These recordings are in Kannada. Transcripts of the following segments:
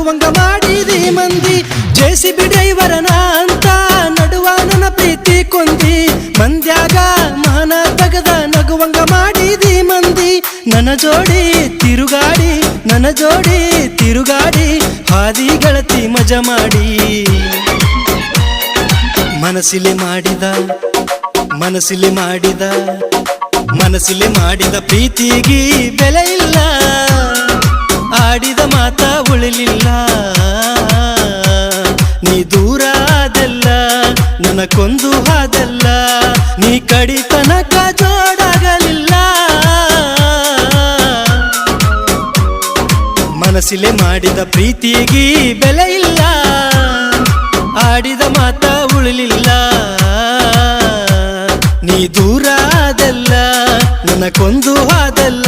ನಗುವಂಗ ಮಾಡಿದಿ ಮಂದಿ JCB ಡ್ರೈವರನ ಅಂತ ನಡುವ ನನ್ನ ಪ್ರೀತಿ ಕೊಂದಿ ಮಂದ್ಯಾಗ ಮಾನ ತಗದ ನಗುವಂಗ ಮಾಡಿದಿ ಮಂದಿ ನನ್ನ ಜೋಡಿ ತಿರುಗಾಡಿ ಹಾದಿ ಗೆಳತಿ ಮಜಾ ಮಾಡಿ ಮನಸ್ಸಿಲೆ ಮಾಡಿದ ಪ್ರೀತಿಗೆ ಬೆಲೆ ಇಲ್ಲ ಆಡಿದ ಮಾತ ಉಳಿಲಿಲ್ಲ ನೀ ದೂರ ಆದಲ್ಲ ನನ್ನ ಕೊಂದು ಹಾದಲ್ಲ ನೀ ಕಡಿತನಕ ಜೋಡಾಗಲಿಲ್ಲ ಮನಸ್ಸಿಲೆ ಮಾಡಿದ ಪ್ರೀತಿಗೆ ಬೆಲೆ ಇಲ್ಲ ಆಡಿದ ಮಾತ ಉಳಿಲಿಲ್ಲ ನೀ ದೂರ ಆದಲ್ಲ ನನ್ನ ಕೊಂದು ಹಾದಲ್ಲ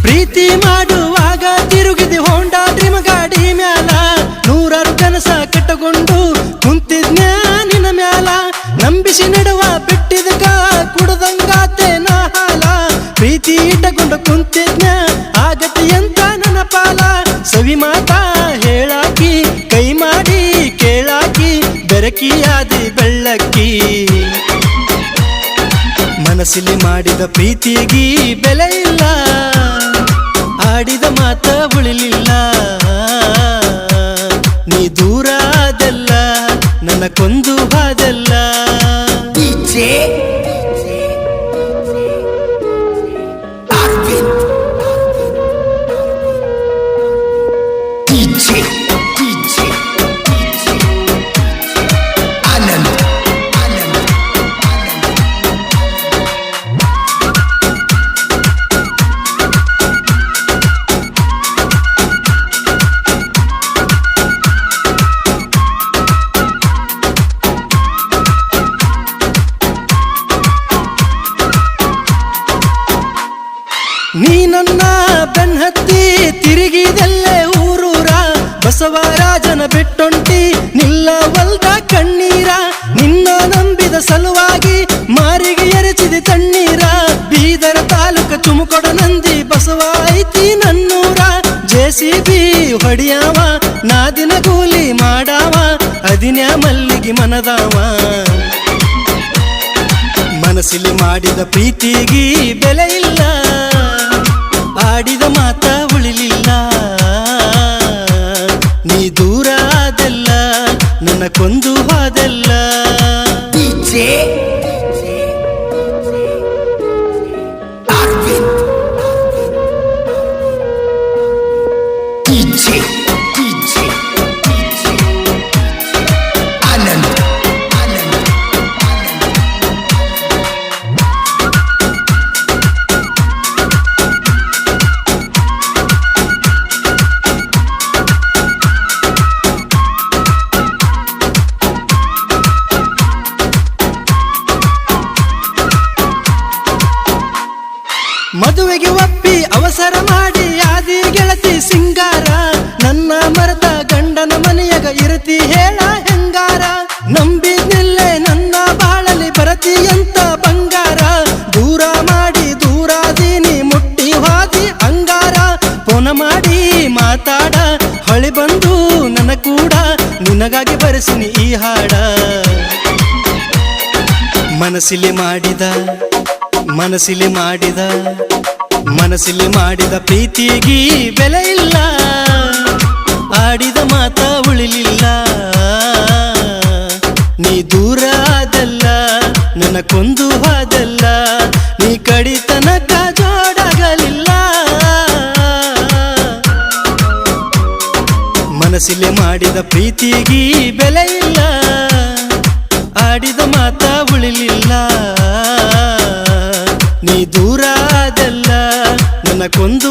ಪ್ರೀತಿ ಮಾಡುವಾಗ ತಿರುಗಿದಿ ಹೋಂಡಾ ಡ್ರೀಮ್ ಗಾಡಿ ಮ್ಯಾಲ ನೂರಾರು ಕನಸ ಕಟ್ಟಕೊಂಡು ಕುಂತಿದ್ನ ನಿನ್ನ ಮ್ಯಾಲ ನಂಬಿಸಿ ನಡುವ ಬಿಟ್ಟಿದಕ ಕುಡದಂಗಾತೆ ನಾ ಹಾಲ ಪ್ರೀತಿ ಇಟ್ಟಕೊಂಡು ಕುಂತಿದ್ನ ಆಗತಿ ಅಂತ ನನ್ನ ಪಾಲ ಸವಿ ಮಾತಾ ಹೇಳಾಕಿ ಕೈ ಮಾಡಿ ಕೇಳಾಕಿ ಬೆರಕಿ ಆದಿ ಬೆಳ್ಳಕ್ಕಿ ಮನಸ್ಸಿಲಿ ಮಾಡಿದ ಪ್ರೀತಿಗೆ ಬೆಲೆ ಇಲ್ಲ ಆಡಿದ ಮಾತ ಉಳಿಲಿಲ್ಲ ನೀ ದೂರ ಆದಲ್ಲ ನನ್ನ ಕೊಂದು ಹಾದಲ್ಲ ನೀ ನನ್ನ ಬೆನ್ನತ್ತಿ ತಿರುಗಿದಲ್ಲೇ ಊರೂರ ಬಸವರಾಜನ ಬಿಟ್ಟೊಂಟಿ ನಿಲ್ಲವಲ್ದ ಕಣ್ಣೀರ ನಿನ್ನ ನಂಬಿದ ಸಲುವಾಗಿ ಮಾರಿಗೆ ಎರಚಿದೆ ತಣ್ಣೀರ ಬೀದರ ತಾಲೂಕ ತುಮಕೊಡ ನಂದಿ ಬಸವ ಐತಿ ನನ್ನೂರ JCB ಹೊಡಿಯಾವ ನಾದಿನ ಕೂಲಿ ಮಾಡಾವ ಅದಿನ್ಯಾ ಮಲ್ಲಿಗೆ ಮನದಾವ ಮನಸ್ಸಿಲಿ ಮಾಡಿದ ಪ್ರೀತಿಗೆ ಬೆಲೆ ಇಲ್ಲ ಆಡಿದ ಮಾತ ಉಳಿಲಿಲ್ಲ ನೀ ದೂರ ಆದಲ್ಲ ನನ್ನ ಕೊಂದು ಹಾದಲ್ಲ ಮದುವೆಗೆ ಒಪ್ಪಿ ಅವಸರ ಮಾಡಿ ಆದಿ ಗೆಳತಿ ಸಿಂಗಾರ ನನ್ನ ಮರದ ಗಂಡನ ಮನೆಯಾಗ ಇರತಿ ಹೇಳ ಹೆಂಗಾರ ನಂಬಿದ್ನಿಲ್ಲೆ ನನ್ನ ಬಾಳಲಿ ಬರತಿ ಅಂತ ಬಂಗಾರ ದೂರ ಮಾಡಿ ದೂರಾದೀನಿ ಮುಟ್ಟಿ ಹಾದಿ ಅಂಗಾರ ಫೋನ ಮಾಡಿ ಮಾತಾಡ ಹೊಳಿ ಬಂದು ನನ್ನ ಕೂಡ ನಿನಗಾಗಿ ಬರೆಸಿನಿ ಈ ಹಾಡ ಮನಸ್ಸಿಲೆ ಮಾಡಿದ ಪ್ರೀತಿಗೆ ಬೆಲೆ ಇಲ್ಲ ಆಡಿದ ಮಾತ ಉಳಿಲಿಲ್ಲ ನೀ ದೂರ ಆದಲ್ಲ ನನ್ನ ಕೊಂದು ಹಾದಲ್ಲ ನೀ ಕಡಿತನಕ ಜೋಡಾಗಲಿಲ್ಲ ಮನಸ್ಸಿಲೆ ಮಾಡಿದ ಪ್ರೀತಿಗೆ ಬೆಲೆ ಇಲ್ಲ ಆಡಿದ ಮಾತ ಉಳಿಲಿಲ್ಲ ನೀ ದೂರ ಆದಲ್ಲ ನನ್ನ ಕೊಂದು